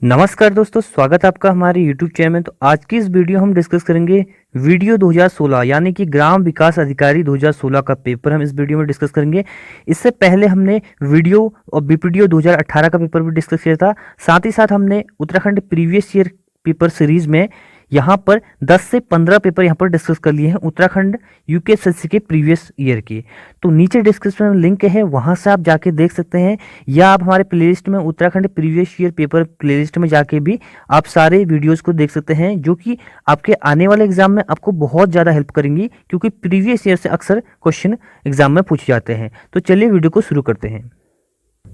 नमस्कार दोस्तों, स्वागत है आपका हमारे YouTube चैनल में। तो आज की इस वीडियो हम डिस्कस करेंगे वीडियो 2016 यानी कि ग्राम विकास अधिकारी 2016 का पेपर हम इस वीडियो में डिस्कस करेंगे। इससे पहले हमने वीडियो और बीपीडीओ 2018 का पेपर भी डिस्कस किया था। साथ ही साथ हमने Uttarakhand previous year paper series में यहाँ पर 10 से 15 पेपर यहाँ पर डिस्कस कर लिए हैं उत्तराखंड यूकेएसएससी के प्रीवियस ईयर के। तो नीचे डिस्क्रिप्शन में लिंक है, वहाँ से आप जाके देख सकते हैं, या आप हमारे प्लेलिस्ट में Uttarakhand previous year paper playlist में जाके भी आप सारे वीडियोस को देख सकते हैं, जो कि आपके आने वाले एग्जाम में आपको बहुत ज़्यादा हेल्प करेंगी, क्योंकि प्रीवियस ईयर से अक्सर क्वेश्चन एग्जाम में पूछे जाते हैं। तो चलिए वीडियो को शुरू करते हैं।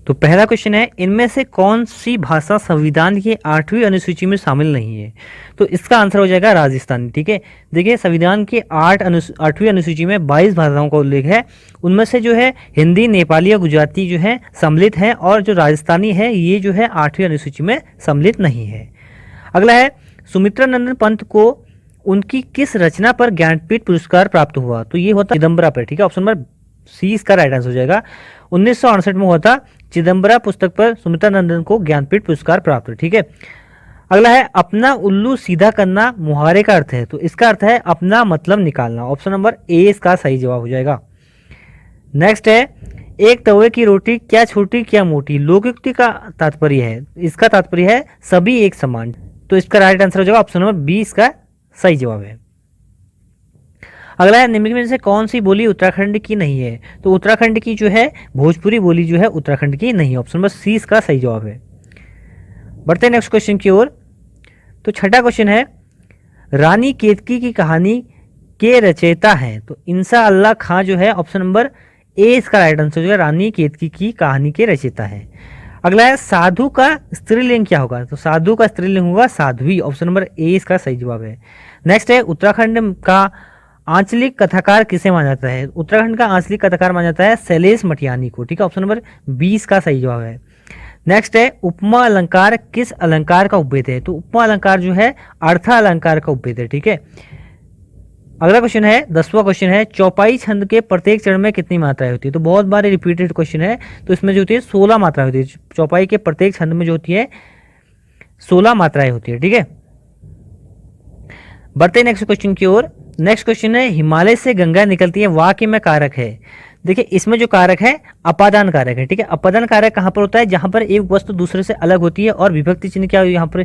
तो पहला क्वेश्चन है, इनमें से कौन सी भाषा संविधान की 8वीं अनुसूची में शामिल नहीं है? तो इसका आंसर हो जाएगा राजस्थानी। ठीक है, देखिए संविधान की 8वीं अनुसूची में 22 भाषाओं का उल्लेख है। उनमें से जो है हिंदी, नेपाली और गुजराती जो है सम्मिलित है, और जो राजस्थानी है ये जो है 8वीं अनुसूची में सम्मिलित नहीं है। अगला है, सुमित्रा नंदन पंत को उनकी किस रचना पर ज्ञानपीठ पुरस्कार प्राप्त हुआ? तो ये होता चिदम्बरा पर। ठीक है, ऑप्शन नंबर सी इसका राइट आंसर हो जाएगा। 1968 में हुआ था चिदम्बरा पुस्तक पर सुमित्रा नंदन को ज्ञानपीठ पुरस्कार प्राप्त। ठीक है, अगला है, अपना उल्लू सीधा करना मुहावरे का अर्थ है? तो इसका अर्थ है अपना मतलब निकालना। ऑप्शन नंबर ए इसका सही जवाब हो जाएगा। नेक्स्ट है, एक तवे की रोटी क्या छोटी क्या मोटी? लोकोक्ति का तात्पर्य है, इसका तात्पर्य है सभी एक समान। तो इसका राइट आंसर हो जाएगा ऑप्शन नंबर बी इसका सही जवाब है। अगला है, निम्नलिखित में से कौन सी बोली उत्तराखंड की नहीं है? तो उत्तराखंड की जो है भोजपुरी बोली जो है उत्तराखंड की नहीं है। ऑप्शन नंबर सी इसका सही जवाब है। बढ़ते हैं नेक्स्ट क्वेश्चन की ओर। तो छठा क्वेश्चन है, रानी केतकी की कहानी के रचयिता हैं? तो इंसा अल्लाह खां जो है ऑप्शन नंबर ए इसका राइट आंसर जो है रानी केतकी की कहानी के रचयिता है। अगला है, साधु का स्त्रीलिंग क्या होगा? तो साधु का स्त्रीलिंग होगा साध्वी। ऑप्शन नंबर ए इसका सही जवाब है। नेक्स्ट है, उत्तराखंड का आंचलिक कथाकार किसे माना जाता है? उत्तराखंड का आंचलिक कथाकार माना जाता है शैलेश मटियानी को। ठीक है, ऑप्शन नंबर 20 का सही जवाब है। नेक्स्ट है, उपमा अलंकार किस अलंकार का उपभेद है? तो उपमा अलंकार जो है अर्थ अलंकार का उपभेद है। ठीक है, अगला क्वेश्चन है, 10वां क्वेश्चन है, चौपाई छंद के प्रत्येक चरण में कितनी मात्राएं होती है? तो बहुत बार रिपीटेड क्वेश्चन है। तो इसमें जो होती है 16 मात्राएं होती है। चौपाई के प्रत्येक छंद में जो होती है 16 मात्राएं होती है। ठीक है, बढ़ते नेक्स्ट क्वेश्चन की ओर। नेक्स्ट क्वेश्चन है, हिमालय से गंगा निकलती है, वाक्य में कारक है? देखिए इसमें जो कारक है अपादान कारक है। ठीक है, अपादान कारक कहाँ पर होता है? जहां पर एक वस्तु दूसरे से अलग होती है, और विभक्ति चिन्ह क्या यहाँ पर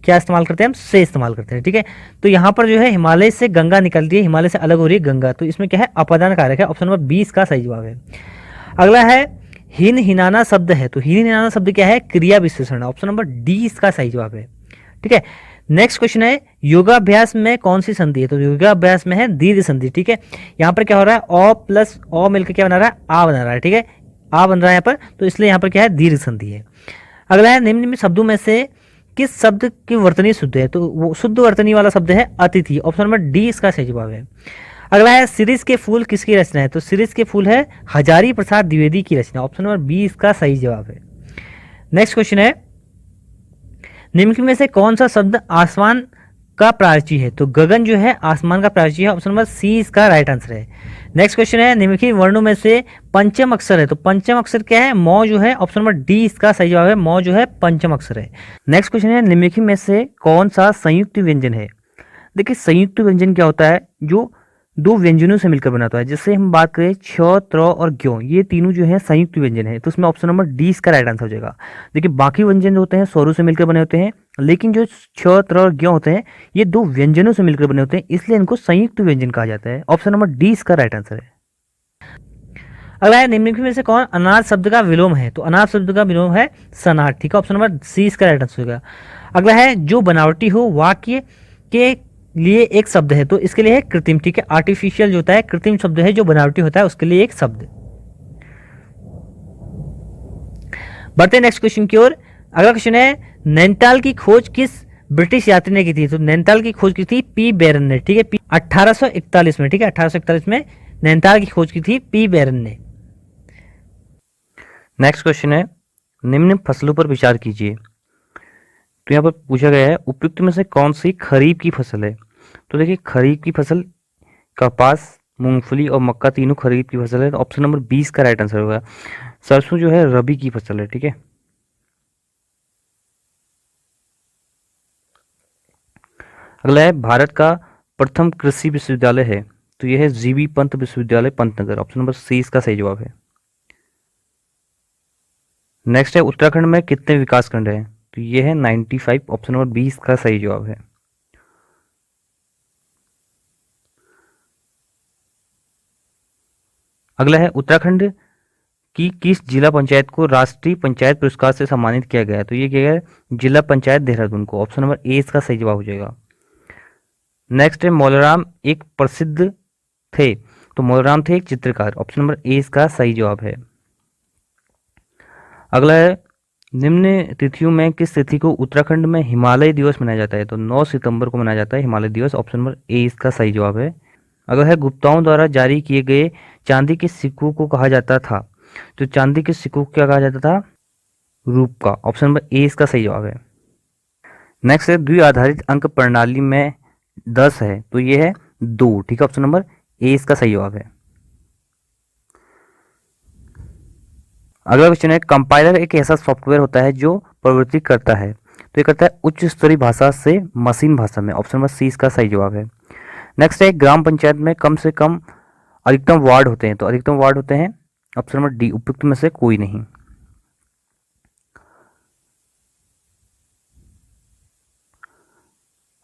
क्या इस्तेमाल करते हैं? हम से इस्तेमाल करते हैं। ठीक है, तो यहाँ पर जो है हिमालय से गंगा निकलती है, हिमालय से अलग हो रही है गंगा, तो इसमें क्या है? अपादान कारक है। ऑप्शन नंबर 20 का सही जवाब है। अगला है, हीन हिनाना शब्द है? तो हीन हिनाना शब्द क्या है? क्रिया विशेषण। ऑप्शन नंबर डी इसका सही जवाब है। ठीक है, नेक्स्ट क्वेश्चन है, योगाभ्यास में कौन सी संधि है? तो योगाभ्यास में है दीर्घ संधि। ठीक है, यहाँ पर क्या हो रहा है? अ प्लस अ मिलकर क्या बना रहा है? आ बना रहा है। ठीक है, आ बन रहा है यहाँ पर, तो इसलिए यहाँ पर क्या है? दीर्घ संधि है। अगला है, निम्न में शब्दों में से किस शब्द की वर्तनी शुद्ध है? तो वो शुद्ध वर्तनी वाला शब्द है अतिथि। ऑप्शन नंबर डी इसका सही जवाब है। अगला है, शिरीष के फूल किसकी रचना है? तो शिरीष के फूल है हजारी प्रसाद द्विवेदी की रचना। ऑप्शन नंबर बी इसका सही जवाब है। नेक्स्ट क्वेश्चन है, निम्नलिखित में से कौन सा शब्द आसमान का प्राची है? तो गगन जो है आसमान का प्राची है। ऑप्शन नंबर सी इसका राइट आंसर है। नेक्स्ट क्वेश्चन है, निम्नलिखित वर्णों में से पंचम अक्षर है? तो पंचम अक्षर क्या है? मौ जो है। ऑप्शन नंबर डी इसका सही जवाब है। मौ जो है पंचम अक्षर है। नेक्स्ट क्वेश्चन है, निम्नलिखित में से कौन सा संयुक्त व्यंजन है? देखिए संयुक्त व्यंजन क्या होता है? जो दो व्यंजनों से मिलकर बनाता है। जैसे हम बात करें छ, त्र और ग्यों, ये तीनों जो है संयुक्त व्यंजन है, तो उसमें ऑप्शन नंबर डी इसका राइट आंसर हो जाएगा। देखिए बाकी व्यंजन होते हैं स्वरों से मिलकर बने होते हैं, लेकिन जो छ, त्र और ग्यों होते हैं ये दो व्यंजनों से मिलकर बने होते हैं, इसलिए इनको संयुक्त व्यंजन कहा जाता है। ऑप्शन नंबर डी इसका राइट आंसर है। अगला है, निम्नलिखित में से कौन अनाथ शब्द का विलोम है? तो अनाथ शब्द का विलोम है सनाथ। ठीक है, ऑप्शन नंबर सी इसका राइट आंसर होगा। अगला है, जो बनावटी हो वाक्य के लिए एक शब्द है? तो इसके लिए है कृत्रिम। ठीक है, आर्टिफिशियल जो होता है कृत्रिम शब्द है, जो बनावटी होता है उसके लिए एक शब्द। बढ़ते हैं नेक्स्ट क्वेश्चन की ओर। अगला क्वेश्चन है, नैनीताल की खोज किस ब्रिटिश यात्री ने की थी? तो नैनीताल की खोज की थी पी बेरन ने। ठीक है, 1841 में। ठीक है, 1841 में नैनीताल की खोज की थी पी बेरन ने। नेक्स्ट क्वेश्चन है, निम्न फसलों पर विचार कीजिए। तो यहाँ पर पूछा गया है, उपयुक्त में से कौन सी खरीफ की फसल है? तो देखिए खरीफ की फसल कपास, मूंगफली और मक्का तीनों खरीफ की फसल है। तो ऑप्शन नंबर 20 का राइट आंसर होगा। सरसों जो है रबी की फसल है। ठीक है, अगला है भारत का प्रथम कृषि विश्वविद्यालय है, तो यह है जीबी पंत विश्वविद्यालय पंतनगर। ऑप्शन नंबर सी इसका सही जवाब है। नेक्स्ट है उत्तराखंड में कितने विकास खंड है, तो यह है 95। ऑप्शन नंबर बी इसका सही जवाब है। अगला है उत्तराखंड की किस जिला पंचायत को राष्ट्रीय पंचायत पुरस्कार से सम्मानित किया गया है, तो ये किया गया है जिला पंचायत देहरादून को। ऑप्शन नंबर ए इसका सही जवाब हो जाएगा। नेक्स्ट है मौलाराम एक प्रसिद्ध थे, तो मौलाराम थे एक चित्रकार। ऑप्शन नंबर ए इसका सही जवाब है। अगला है निम्न तिथियों में किस तिथि को उत्तराखंड में हिमालय दिवस मनाया जाता है, तो 9 सितंबर को मनाया जाता है हिमालय दिवस। ऑप्शन नंबर ए इसका सही जवाब है। अगला है गुप्ताओं द्वारा जारी किए गए चांदी के सिक्कों को कहा जाता था, तो चांदी के सिक्कों को क्या कहा जाता था, रूप का। ऑप्शन नंबर ए इसका सही जवाब है। नेक्स्ट है द्विआधारित अंक प्रणाली में 10 है, तो ये है 2, ठीक है। ऑप्शन नंबर ए इसका सही जवाब है। अगला क्वेश्चन है कंपाइलर एक ऐसा सॉफ्टवेयर होता है जो प्रवृत्ति करता है, तो ये करता है उच्च स्तरीय भाषा से मशीन भाषा में। ऑप्शन नंबर सी इसका सही जवाब है। नेक्स्ट है ग्राम पंचायत में कम से कम अधिकतम वार्ड होते हैं, तो अधिकतम वार्ड होते हैं ऑप्शन नंबर डी उपयुक्त में से कोई नहीं।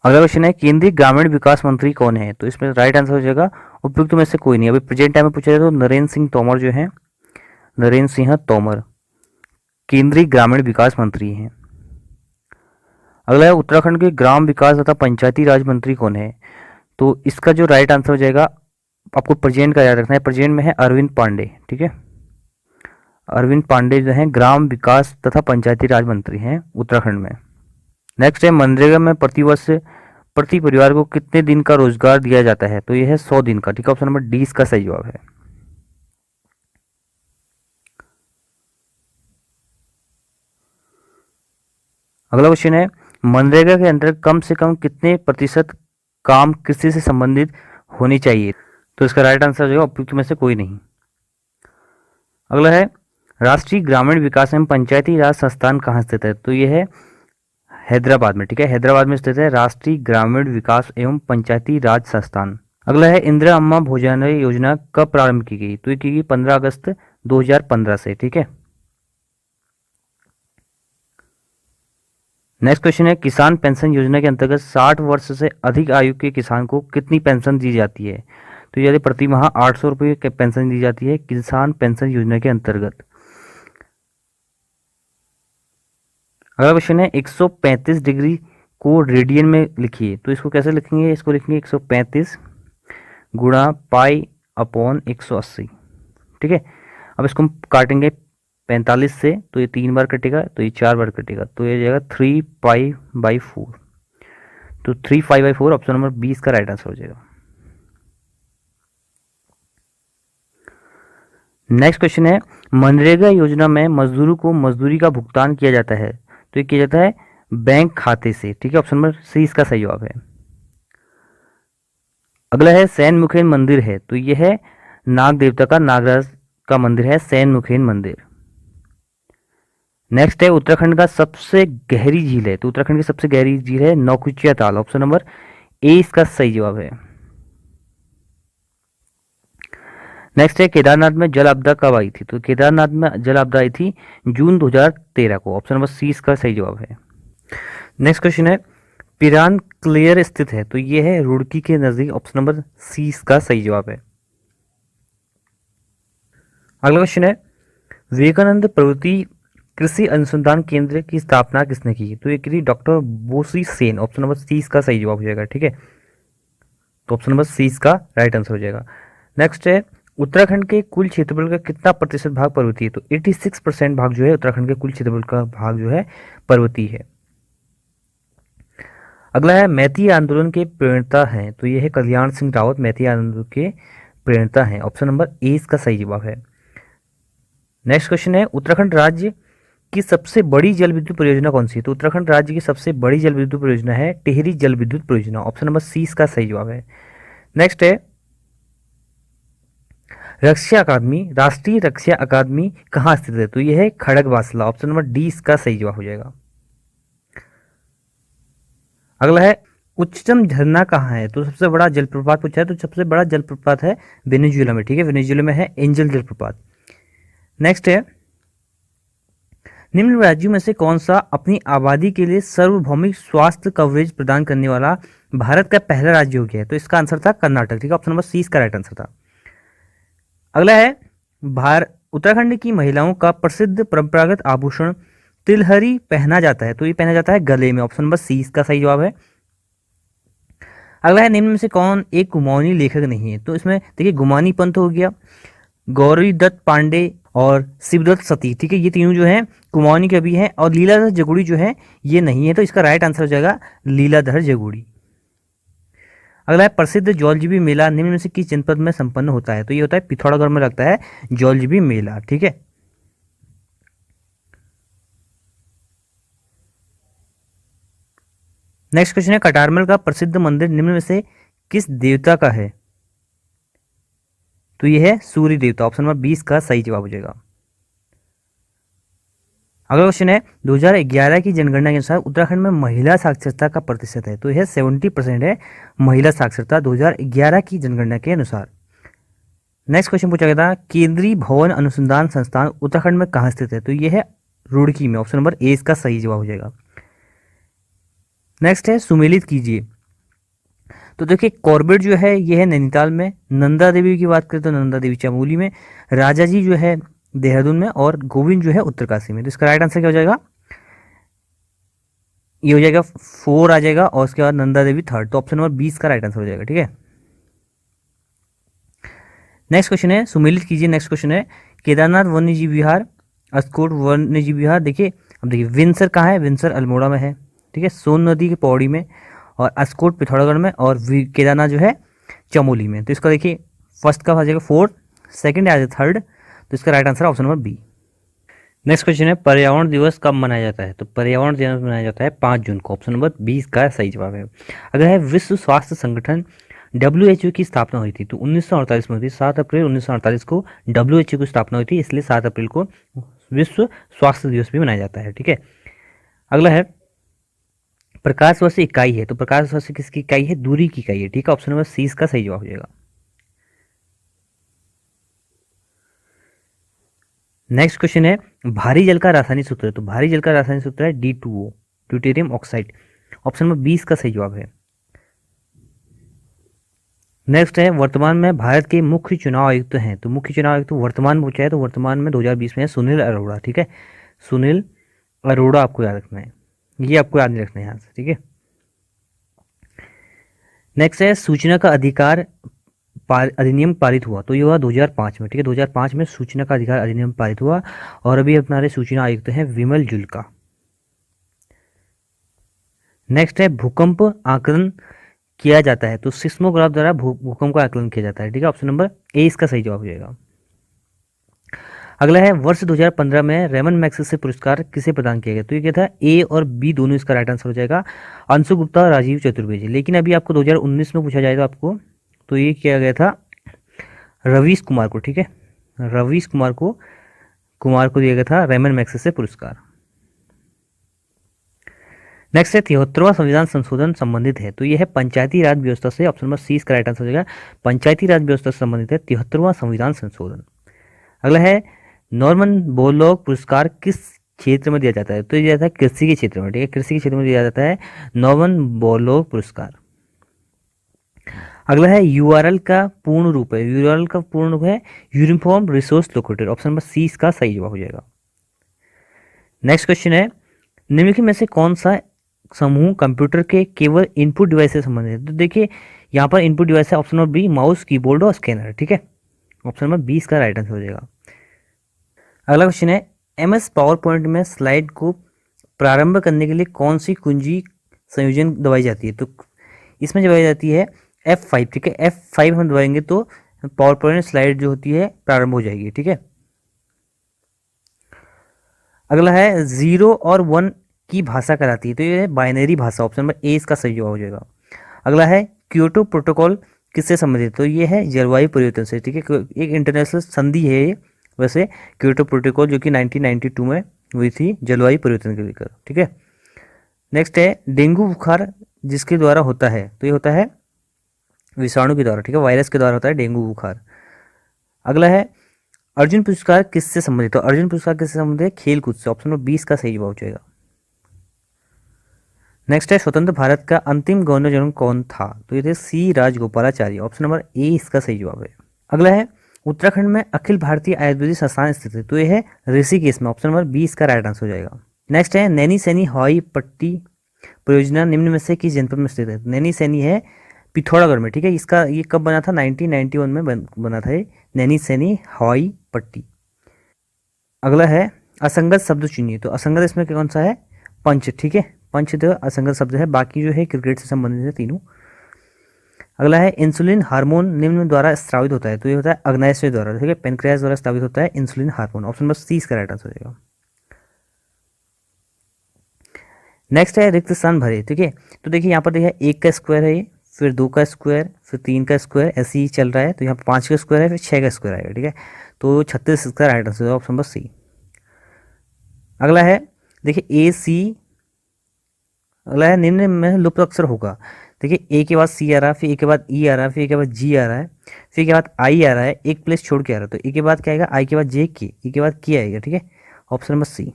अगला क्वेश्चन है केंद्रीय ग्रामीण विकास मंत्री कौन है, तो इसमें राइट आंसर हो जाएगा उपयुक्त में से कोई नहीं। अभी प्रेजेंट टाइम में पूछा जाए तो नरेंद्र सिंह तोमर जो है, नरेंद्र सिंह तोमर केंद्रीय ग्रामीण विकास मंत्री हैं। अगला है उत्तराखंड के ग्राम विकास तथा पंचायती राज मंत्री कौन है, तो इसका जो राइट आंसर हो जाएगा, आपको प्रेजेंट का याद रखना है, प्रेजेंट में है अरविंद पांडे, ठीक है। अरविंद पांडे जो है ग्राम विकास तथा पंचायती राज मंत्री हैं उत्तराखंड में। नेक्स्ट है मनरेगा में प्रतिवर्ष प्रति परिवार को कितने दिन का रोजगार दिया जाता है, तो यह है 100 दिन का, ठीक है। ऑप्शन नंबर डी इसका सही जवाब है। अगला क्वेश्चन है मनरेगा के अंतर्गत कम से कम कितने प्रतिशत काम कृषि से संबंधित होनी चाहिए, तो इसका राइट आंसर जो है उपयुक्त में से कोई नहीं। अगला है राष्ट्रीय ग्रामीण विकास एवं पंचायती राज संस्थान कहाँ स्थित है, तो यह है हैदराबाद में, ठीक है। हैदराबाद में स्थित है राष्ट्रीय ग्रामीण विकास एवं पंचायती राज संस्थान। अगला है इंदिरा अम्मा भोजनालय योजना कब प्रारंभ की गई, तो ये की गई 15 अगस्त 2015 से, ठीक है। नेक्स्ट क्वेश्चन है किसान पेंशन योजना के अंतर्गत 60 वर्ष से अधिक आयु के किसान को कितनी पेंशन दी जाती है, तो यदि प्रति माह 800 रुपये की पेंशन दी जाती है किसान पेंशन योजना के अंतर्गत। अगला क्वेश्चन है 135 डिग्री को रेडियन में लिखिए, तो इसको कैसे लिखेंगे, इसको लिखेंगे 135 गुणा पाई अपॉन 180, ठीक है। अब इसको हम काटेंगे 45 से, तो ये 3 बार कटेगा, तो ये 4 बार कटेगा, तो ये जाएगा 3 पाई बाई 4, तो 3 पाई बाई 4 ऑप्शन नंबर 20 का राइट आंसर हो जाएगा। नेक्स्ट क्वेश्चन है मनरेगा योजना में मजदूरों को मजदूरी का भुगतान किया जाता है, तो ये किया जाता है बैंक खाते से, ठीक है। ऑप्शन नंबर सी इसका सही जवाब है। अगला है सैन मुखेन मंदिर है, तो यह है नाग देवता का, नागराज का मंदिर है सैन मुखेन मंदिर। नेक्स्ट है उत्तराखंड का सबसे गहरी झील है, तो उत्तराखंड की सबसे गहरी झील है नौकुचिया ताल। ऑप्शन नंबर ए इसका सही जवाब है। नेक्स्ट है केदारनाथ में जल आपदा कब आई थी, तो केदारनाथ में जल आपदा आई थी जून 2013 को। ऑप्शन नंबर सी इसका सही जवाब है। नेक्स्ट क्वेश्चन है पिरान क्लियर स्थित है, तो ये है रुड़की के नजदीक। ऑप्शन नंबर सी इसका सही जवाब है। अगला क्वेश्चन है विवेकानंद प्रवृत्ति कृषि अनुसंधान केंद्र की स्थापना किसने की, तो ये की डॉक्टर बोसी सेन। ऑप्शन नंबर सी इसका सही जवाब हो जाएगा, ठीक है। तो ऑप्शन नंबर सी इसका राइट आंसर हो जाएगा। नेक्स्ट है उत्तराखंड के कुल क्षेत्रफल का कितना प्रतिशत भाग पर्वतीय है, तो 86% भाग जो है उत्तराखंड के कुल क्षेत्रफल का भाग जो है पर्वतीय है। अगला है मैती आंदोलन के प्रणेता हैं, तो यह है कल्याण सिंह रावत मैती आंदोलन के प्रणेता हैं। ऑप्शन नंबर ए इसका सही जवाब है। नेक्स्ट क्वेश्चन है उत्तराखंड राज्य की सबसे बड़ी जल विद्युत परियोजना कौन सी है, तो उत्तराखंड राज्य की सबसे बड़ी जल विद्युत परियोजना है टिहरी जल विद्युत परियोजना। ऑप्शन नंबर सी इसका सही जवाब है। नेक्स्ट है रक्षा अकादमी, राष्ट्रीय रक्षा अकादमी कहाँ स्थित है, तो यह है खड़गवासला। ऑप्शन नंबर डी इसका सही जवाब हो जाएगा। अगला है उच्चतम झरना कहाँ है? तो सबसे बड़ा जलप्रपात पूछा है, तो सबसे बड़ा जलप्रपात है वेनेजुएला में, ठीक है, वेनेजुएला में है एंजल जलप्रपात। नेक्स्ट है, निम्न राज्यों में से कौन सा अपनी आबादी के लिए सार्वभौमिक स्वास्थ्य कवरेज प्रदान करने वाला भारत का पहला राज्य हो गया है? तो इसका आंसर था कर्नाटक, ठीक है, ऑप्शन नंबर सी इसका राइट आंसर था। अगला है, उत्तराखंड की महिलाओं का प्रसिद्ध परंपरागत आभूषण तिलहरी पहना जाता है, तो ये पहना जाता है गले में, ऑप्शन नंबर सी इसका सही जवाब है। अगला है, निम्न में से कौन एक कुमाऊनी लेखक नहीं है? तो इसमें देखिए, गुमानी पंत हो गया, गौरी दत्त पांडे और शिवदत्त सती, ठीक है, ये तीनों जो है कुमाऊनी कवि हैं, और लीलाधर जगुड़ी जो है ये नहीं है, तो इसका राइट आंसर हो जाएगा लीलाधर जगुड़ी। अगला है, प्रसिद्ध जौलजीबी मेला निम्न में से किस जनपद में संपन्न होता है? तो ये होता है पिथौरागढ़ में लगता है जौलजीबी मेला, ठीक है। नेक्स्ट क्वेश्चन है, कटारमल का प्रसिद्ध मंदिर निम्न में से किस देवता का है? तो ये है सूर्य देवता, ऑप्शन नंबर 20 का सही जवाब हो जाएगा। अगला क्वेश्चन है, 2011 की जनगणना के अनुसार उत्तराखंड में महिला साक्षरता का प्रतिशत है? तो यह 70% है महिला साक्षरता 2011 की जनगणना के अनुसार। नेक्स्ट क्वेश्चन पूछा गया था, केंद्रीय भवन अनुसंधान संस्थान उत्तराखंड में कहाँ स्थित है? तो यह है रुड़की में, ऑप्शन नंबर ए इसका सही जवाब हो जाएगा। नेक्स्ट है, सुमेलित कीजिए। तो देखिए, कॉर्बेट जो है ये है नैनीताल में, नंदा देवी की बात करें तो नंदा देवी चमोली में, राजा जी जो है देहरादून में, और गोविंद जो है उत्तरकाशी में। तो इसका राइट आंसर क्या हो जाएगा? ये हो जाएगा 4 आ जाएगा, और उसके बाद नंदा देवी थर्ड, तो ऑप्शन नंबर 20 का राइट आंसर हो जाएगा, ठीक है। नेक्स्ट क्वेश्चन है, सुमेलित कीजिए। नेक्स्ट क्वेश्चन है, केदारनाथ वन्यजीव विहार, अस्कोट वन्यजीव विहार, देखिए अब देखिए विंसर कहाँ है? विंसर अल्मोड़ा में है, ठीक है, सोन नदी के पौड़ी में, और अस्कोट पिथौरागढ़ में, और केदारनाथ जो है चमोली में। तो इसका देखिए फर्स्ट का आ जाएगा 4, सेकंड आ जाएगा 3rd, तो इसका right answer option number B. Next question है, पर्यावरण दिवस कब मनाया जाता है? तो पर्यावरण दिवस मनाया जाता है 5 जून को, ऑप्शन नंबर 20 का सही जवाब है। अगर है, विश्व स्वास्थ्य संगठन WHO की स्थापना हुई थी? तो 1948 में हुई थी, 7 अप्रैल 1948 को WHO की स्थापना हुई थी, इसलिए 7 अप्रैल को विश्व स्वास्थ्य दिवस भी मनाया जाता है, ठीक है। अगला है, प्रकाश वर्ष इकाई है? तो प्रकाश वर्ष किसकी इकाई है? दूरी की इकाई है, ठीक है, ऑप्शन नंबर सी इसका सही जवाब हो जाएगा। नेक्स्ट क्वेश्चन है, भारी जल का रासायनिक सूत्र है? तो भारी जल का रासायनिक सूत्र है D2O, deuterium oxide, option number 20 का सही जवाब है। नेक्स्ट है, वर्तमान में भारत के मुख्य चुनाव आयुक्त हैं? तो मुख्य चुनाव आयुक्त वर्तमान में पूछा है, तो वर्तमान में 2020 में है सुनील अरोड़ा, ठीक है, सुनील अरोड़ा आपको याद रखना है, ये आपको याद नहीं रखना है यहाँ से, ठीक है। नेक्स्ट है, सूचना का अधिकार अधिनियम पारित हुआ? तो ये हुआ 2005 में, ठीक है, 2005 में सूचना का अधिकार अधिनियम पारित हुआ, और अभी हमारे सूचना आयुक्त हैं विमल जुल्का। नेक्स्ट है, भूकंप आकलन किया जाता है? तो सिस्मोग्राफ द्वारा भूकंप का आकलन किया जाता है, ठीक है, ऑप्शन नंबर ए इसका सही जवाब हो जाएगा। अगला है, वर्ष 2015 में रेमन मैग्सेसे पुरस्कार किसे प्रदान किया गया? तो ये क्या था? ए और बी दोनों इसका राइट आंसर हो जाएगा, अंशु गुप्ता और राजीव चतुर्वेदी। लेकिन अभी आपको 2019 में पूछा जाएगा आपको, तो ये किया गया था रवीश कुमार को, ठीक है, रवीश कुमार को दिया गया था रेमन मैग्सेसे पुरस्कार। नेक्स्ट है, 73वां संविधान संशोधन संबंधित है? तो यह है पंचायती राज व्यवस्था से, ऑप्शन नंबर सी इसका राइट आंसर हो जाएगा, पंचायती राज व्यवस्था से संबंधित है 73वां संविधान संशोधन। अगला है, नॉर्मन बोरलॉग पुरस्कार किस क्षेत्र में दिया जाता है? तो ये दिया जाता है कृषि के क्षेत्र में, ठीक है, कृषि के क्षेत्र में दिया जाता है नॉर्मन बोरलॉग पुरस्कार। अगला है, यूआरएल का पूर्ण रूप है? यूआरएल का पूर्ण रूप है uniform resource locator, option number C इसका सही जवाब हो जाएगा। नेक्स्ट क्वेश्चन है, निम्नलिखित में से कौन सा समूह कंप्यूटर के केवल इनपुट डिवाइस से संबंधित है? तो देखिए यहाँ पर इनपुट डिवाइस है option number B, mouse, keyboard और स्कैनर, ठीक है, ऑप्शन नंबर 20 का राइट आंसर हो जाएगा। अगला क्वेश्चन है, MS पावर पॉइंट में स्लाइड को प्रारंभ करने के लिए कौन सी कुंजी संयोजन दबाई जाती है? तो इसमें दबाई जाती है F5, ठीक है, F5 हम दबाएंगे तो पावर पॉइंट स्लाइड जो होती है प्रारंभ हो जाएगी, ठीक है। अगला है, 0 और 1 की भाषा कहलाती है? तो ये है बाइनरी भाषा, ऑप्शन नंबर ए इसका सही जवाब हो जाएगा। अगला है, क्योटो प्रोटोकॉल किससे संबंधित? तो ये है जलवायु परिवर्तन से, ठीक है, एक इंटरनेशनल संधि है ये, वैसे क्योटो प्रोटोकॉल जो कि 1992 में हुई थी जलवायु परिवर्तन के लेकर, ठीक है। नेक्स्ट है, डेंगू बुखार जिसके द्वारा होता है, तो ये होता है विषाणु के द्वारा, ठीक है, वायरस के द्वारा होता है डेंगू बुखार। अगला है अर्जुन पुरस्कार किससे संबंधित, तो अर्जुन पुरस्कार किससे संबंधित है, खेल कूद से। ऑप्शन नंबर 20 का सही जवाब हो जाएगा। नेक्स्ट है स्वतंत्र भारत का अंतिम गवर्नर जनरल कौन था, तो ये थे सी राजगोपालाचारी। ऑप्शन नंबर ए इसका सही जवाब है। अगला है उत्तराखंड में अखिल भारतीय आयुर्वेदिक संस्थान स्थित है, तो ये है ऋषिकेश में। ऑप्शन नंबर 20 का राइट आंसर हो जाएगा। नेक्स्ट है नैनी सैनी हवाई पट्टी परियोजना निम्न में से किस जनपद में स्थित है, नैनी सैनी है पिथौरागढ़ में, ठीक है। इसका ये कब बना था, 1991 में बना था ये नैनी सैनी हवाई पट्टी। अगला है असंगत शब्द चुनिए, तो असंगत इसमें कौन सा है, पंच, ठीक है, पंच तो असंगत शब्द है, बाकी जो है क्रिकेट से संबंधित है तीनों। अगला है इंसुलिन हार्मोन निम्न द्वारा स्रावित होता है, तो ये होता है अग्नाशय द्वारा, ठीक है, पेनक्रियास द्वारा स्रावित होता है इंसुलिन हार्मोन। ऑप्शन नंबर 30 का राइट आंसर हो जाएगा। नेक्स्ट है रिक्त स्थान भरे, ठीक है। तो देखिए यहाँ पर देखिए 1 का स्क्वायर है ये, फिर 2 का स्क्वायर, फिर 3 का स्क्वायर, ऐसे ही चल रहा है। तो यहाँ पर 5 का स्क्वायर है, फिर 6 का स्क्वायर आएगा, ठीक है। तो 36 इसका राइट आंसर है, ऑप्शन नंबर सी। अगला है देखिए ए सी, अगला है निम्न में लुप्त अक्षर होगा। देखिए ए के बाद सी आ रहा है, फिर ए के बाद ई आ रहा है, फिर ए के बाद जी आ रहा है, फिर ए के बाद आई आ रहा है, एक प्लेस छोड़ के आ रहा है। तो ए के बाद क्या आएगा, आई के बाद जे के, ई के बाद के आएगा, ठीक है, ऑप्शन नंबर सी।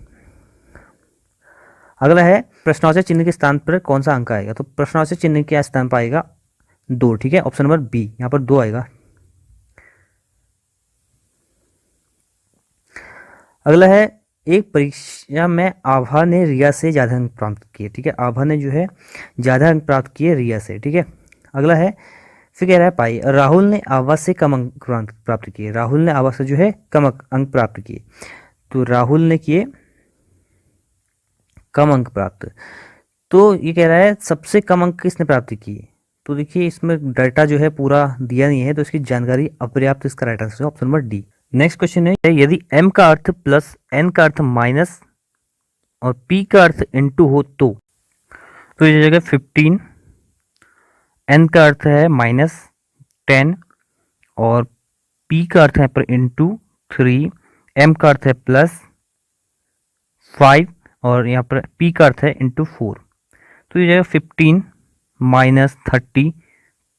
अगला है प्रश्नवाचक चिन्ह के स्थान पर कौन सा अंक आएगा, तो प्रश्नवाचक चिन्ह के स्थान पर आएगा 2, ठीक है, ऑप्शन नंबर बी, यहाँ पर 2 आएगा। अगला है एक परीक्षा में आभा ने रिया से ज़्यादा अंक प्राप्त किए, ठीक है, आभा ने जो है ज़्यादा अंक प्राप्त किए रिया से, ठीक है। अगला है फिर कह रहा है पाई राहुल ने आभा से कम अंक प्राप्त किए, राहुल ने आभा से जो है कम अंक प्राप्त किए, तो राहुल ने किए कम अंक प्राप्त। तो ये कह रहा है सबसे कम अंक किसने प्राप्त किए, तो देखिए इसमें डाटा जो है पूरा दिया नहीं है, तो इसकी जानकारी अपर्याप्त, इसका राइट आंसर है option number D. Next question है यदि m का अर्थ प्लस n का अर्थ माइनस और p का अर्थ इनटू हो तो ये जगह 15, n का अर्थ है माइनस 10 और p का अर्थ है पर इनटू 3, m का अर्थ है प्लस 5 और यहाँ पर p का अर्थ है इनटू 4। तो ये जगह 15 माइनस 30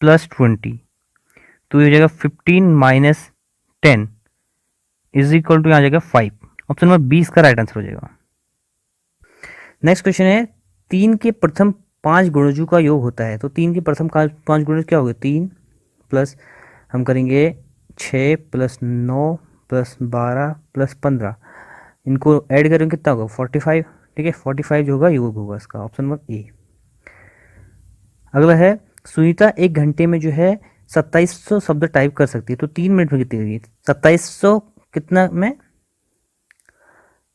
प्लस 20, तो ये जगह 15 माइनस 10 इज इक्वल टू यहाँ जाएगा 5। ऑप्शन नंबर 20 का राइट आंसर हो जाएगा। नेक्स्ट क्वेश्चन है 3 के प्रथम 5 गुणजों का योग होता है, तो 3 के प्रथम 5 गुणज क्या होगा, 3 प्लस हम करेंगे 6 प्लस 9 प्लस 12 प्लस 15, इनको ऐड करेंगे कितना होगा 45, ठीक है, 45 जो होगा योग होगा इसका, ऑप्शन नंबर ए। अगला है सुनीता 1 घंटे में जो है 2700 शब्द टाइप कर सकती है, तो 3 मिनट में कितनी होगी, 2700 कितना में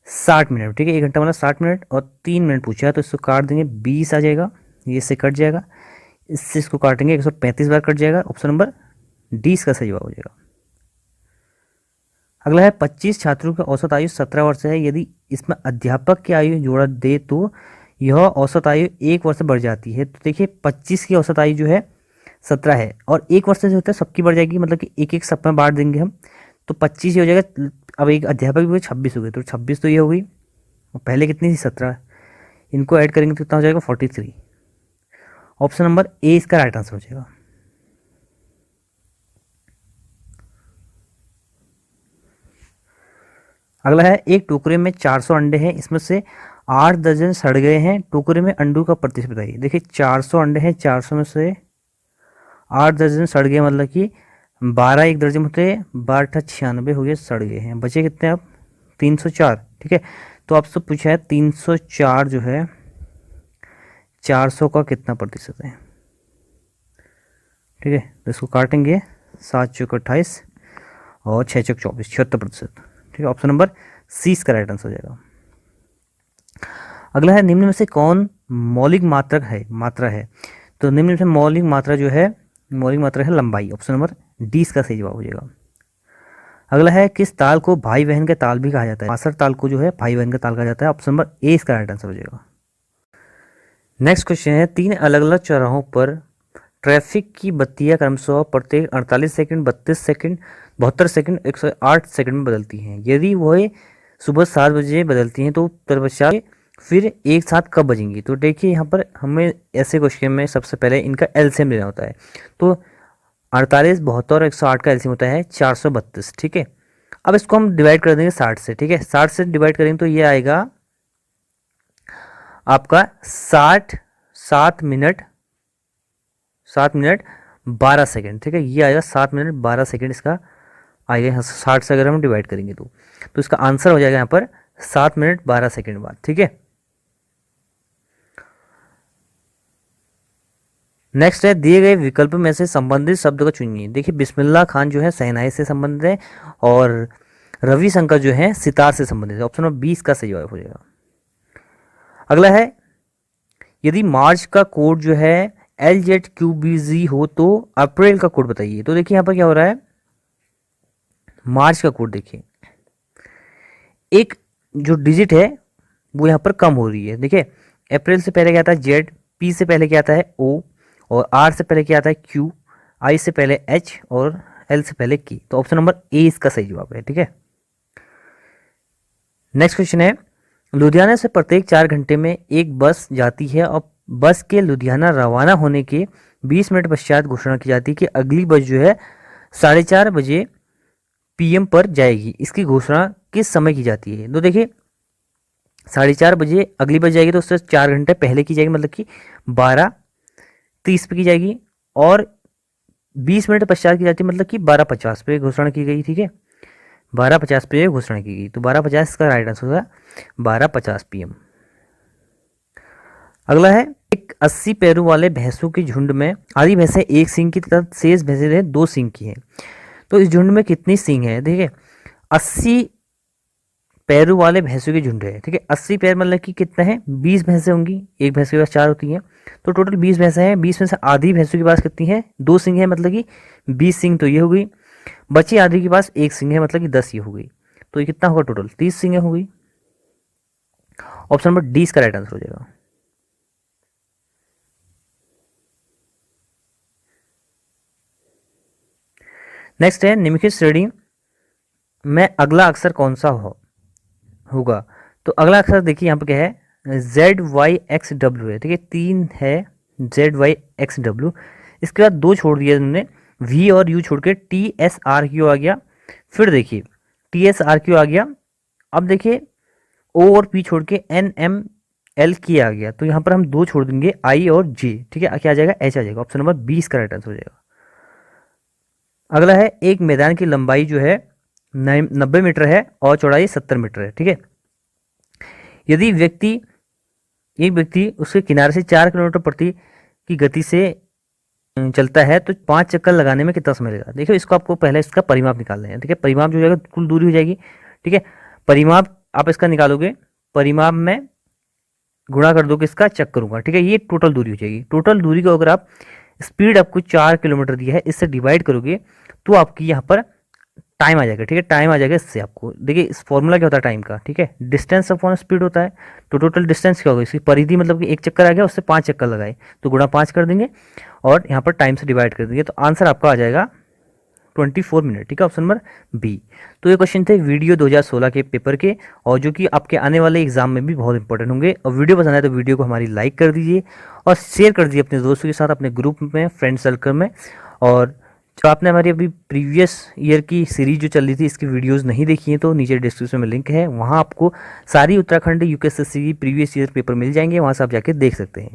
60 मिनट, ठीक है, 1 घंटा मतलब 60 मिनट और 3 मिनट पूछा है, तो इसको काट देंगे 20 आ जाएगा, ये से कट जाएगा, इससे इसको काटेंगे 135 बार कट जाएगा, ऑप्शन नंबर डी इसका सही जवाब हो जाएगा। अगला है 25 छात्रों की औसत आयु 17 वर्ष है, यदि इसमें अध्यापक की आयु जोड़ा दे तो यह औसत आयु 1 वर्ष से बढ़ जाती है। तो देखिए 25 की औसत आयु जो है 17 है और 1 वर्ष से जो होता है सबकी बढ़ जाएगी, मतलब कि एक एक सब में बांट देंगे हम, तो 25 ही हो जाएगा। अब एक अध्यापक भी हुए 26 हो गए, तो 26 तो ये हो गई और पहले कितनी थी 17, इनको ऐड करेंगे तो कितना हो जाएगा 43। ऑप्शन नंबर ए इसका राइट आंसर हो जाएगा। अगला है एक टोकरे में 400 अंडे हैं, इसमें से 8 दर्जन सड़ गए हैं, टोकरे में अंडों का प्रतिशत बताइए। देखिए 400 अंडे हैं, 400 में से 8 दर्जन सड़ गए, मतलब कि 12 एक दर्जन होते हैं, 12 96 हो गए सड़ गए हैं, बचे कितने अब 304, ठीक है। तो आपसे पूछा है 304 जो है 400 का कितना प्रतिशत है, ठीक है। तो इसको काटेंगे 7 चौक 28 और 6 चौक 24, 76%, ठीक है। ऑप्शन नंबर सी इसका राइट आंसर हो जाएगा। अगला है निम्न में से कौन मौलिक मात्रा है, तो निम्न में से मौलिक मात्रा जो है मौलिक मात्रा है लंबाई, ऑप्शन नंबर डी इसका सही जवाब हो जाएगा। अगला है किस ताल को भाई बहन का ताल भी कहा जाता है, मासर ताल को जो है भाई बहन का ताल कहा जाता है, ऑप्शन नंबर ए इसका राइट आंसर हो जाएगा। नेक्स्ट क्वेश्चन है 3 अलग अलग चौराहों पर ट्रैफिक की बत्तियां क्रमशः प्रत्येक 48 सेकंड, 32 सेकंड, 72 सेकंड, 108 सेकंड में बदलती हैं। यदि वह सुबह 7 बजे बदलती हैं तो तत्पश्चात फिर एक साथ कब बजेंगी। तो देखिए यहाँ पर हमें ऐसे क्वेश्चन में सबसे पहले इनका एलसीएम लेना होता है। तो 48, 72 और 108 का एलसीएम होता है 432, ठीक है। अब इसको हम डिवाइड कर देंगे 60 से, ठीक है। 60 से डिवाइड करेंगे तो ये आएगा आपका 7 मिनट 12 सेकेंड, ठीक है। ये आएगा 7 मिनट 12 सेकेंड इसका आएगा यहाँ से 60 से अगर हम डिवाइड करेंगे तो इसका आंसर हो जाएगा यहाँ पर 7 मिनट 12 सेकेंड बाद, ठीक है। नेक्स्ट है दिए गए विकल्प में से संबंधित शब्द को चुनिए। देखिए बिस्मिल्लाह खान जो है शहनाई से संबंधित है और रविशंकर जो है सितार से संबंधित है। ऑप्शन नंबर 20 का सही जवाब हो जाएगा। अगला है यदि मार्च का कोड जो है LZQBZ हो तो अप्रैल का कोड बताइए। तो देखिए यहाँ पर क्या हो रहा है, मार्च का कोड देखिए एक जो डिजिट है वो यहाँ पर कम हो रही है। देखिए अप्रैल से पहले क्या आता है Z, P से पहले क्या आता है O और R से पहले क्या आता है Q, I से पहले H और L से पहले K। तो ऑप्शन नंबर A इसका सही जवाब है, ठीक है। नेक्स्ट क्वेश्चन है लुधियाना से प्रत्येक 4 घंटे में एक बस जाती है और बस के लुधियाना रवाना होने के 20 मिनट पश्चात घोषणा की जाती है कि अगली बस जो है 4:30 बजे PM पर जाएगी। इसकी घोषणा किस समय की जाती है। तो देखिए 4:30 बजे अगली बस जाएगी तो उससे 4 घंटे पहले की जाएगी, मतलब कि 12:30 पे की जाएगी और 20 मिनट पश्चात की जाती है, मतलब कि 12:50 पे घोषणा की गई, ठीक है। 12:50 पे घोषणा की गई तो 12:50 का राइट आंसर होगा 12:50 PM। अगला है एक 80 पैरों वाले भैंसों के झुंड में आधी भैंसें एक सींग की तथा शेष भैंसें 2 सींग की हैं। तो इस झुंड में कितनी सींग है। देखिए 80 पैरों वाले भैंसों के झुंड है, ठीक है। 80 पैर मतलब कि कितना है, 20 भैंसें होंगी, एक भैंस के पास 4 होती हैं तो टोटल 20 भैंसें हैं। 20 में से आधी भैंसों के पास कितनी है, 2 सींग है, मतलब कि 20 सींग तो ये हो गई। बची आधी के पास 1 सींग है, मतलब कि 10 ये हो गई। तो ये कितना होगा टोटल 30 सींग हो गई। ऑप्शन नंबर डी इसका राइट आंसर हो जाएगा। नेक्स्ट है निम्नलिखित श्रेणी में अगला अक्षर कौन सा होगा। तो अगला अक्षर देखिए यहाँ पर क्या है, ZYXW है, ठीक है। 3 है ZYXW, इसके बाद 2 छोड़ दिया उन्होंने, V और U छोड़ के TSRQ आ गया। फिर देखिए TSRQ आ गया। अब देखिए O और P छोड़ के NMLK आ गया। तो यहाँ पर हम 2 छोड़ देंगे I और J, ठीक है। क्या आ जाएगा, H आ जाएगा। ऑप्शन नंबर 20 का राइट आंसर हो जाएगा। अगला है एक मैदान की लंबाई जो है 90 मीटर है और चौड़ाई 70 मीटर है, ठीक है। यदि एक व्यक्ति उसके किनारे से 4 किलोमीटर प्रति की गति से चलता है तो 5 चक्कर लगाने में कितना समय लगेगा। देखिए इसको आपको पहले इसका परिमाप निकालना है, ठीक है। परिमाप जो हो जाएगा कुल दूरी हो जाएगी, ठीक है। परिमाप आप इसका निकालोगे, परिमाप में गुणा कर दोगे इसका चक्करों का, ठीक है। ये टोटल दूरी हो जाएगी। टोटल दूरी को अगर आप स्पीड आपको 4 किलोमीटर दिया है, इससे डिवाइड करोगे तो आपकी यहाँ पर टाइम आ जाएगा, ठीक है। टाइम आ जाएगा इससे आपको। देखिए इस फॉर्मूला क्या होता है टाइम का, ठीक है। डिस्टेंस अपॉन स्पीड होता है। तो टोटल डिस्टेंस क्या होगा, इसकी परिधि मतलब कि एक चक्कर आ गया उससे 5 चक्कर लगाए तो गुणा 5 कर देंगे और यहाँ पर टाइम से डिवाइड कर देंगे तो आंसर आपका आ जाएगा 24 मिनट, ठीक है। Option number B. तो ये क्वेश्चन थे वीडियो 2016 के पेपर के और जो कि आपके आने वाले एग्जाम में भी बहुत इंपॉर्टेंट होंगे। और वीडियो पसंद आए तो वीडियो को हमारी लाइक कर दीजिए और शेयर कर दीजिए अपने दोस्तों के साथ, अपने ग्रुप में, फ्रेंड सर्कल में। और जो आपने हमारी अभी प्रीवियस ईयर की सीरीज जो चल रही थी इसकी वीडियोस नहीं देखी है तो नीचे डिस्क्रिप्शन में लिंक है, वहाँ आपको सारी उत्तराखंड UPSSC की प्रीवियस ईयर पेपर मिल जाएंगे, वहाँ से आप जाके देख सकते हैं।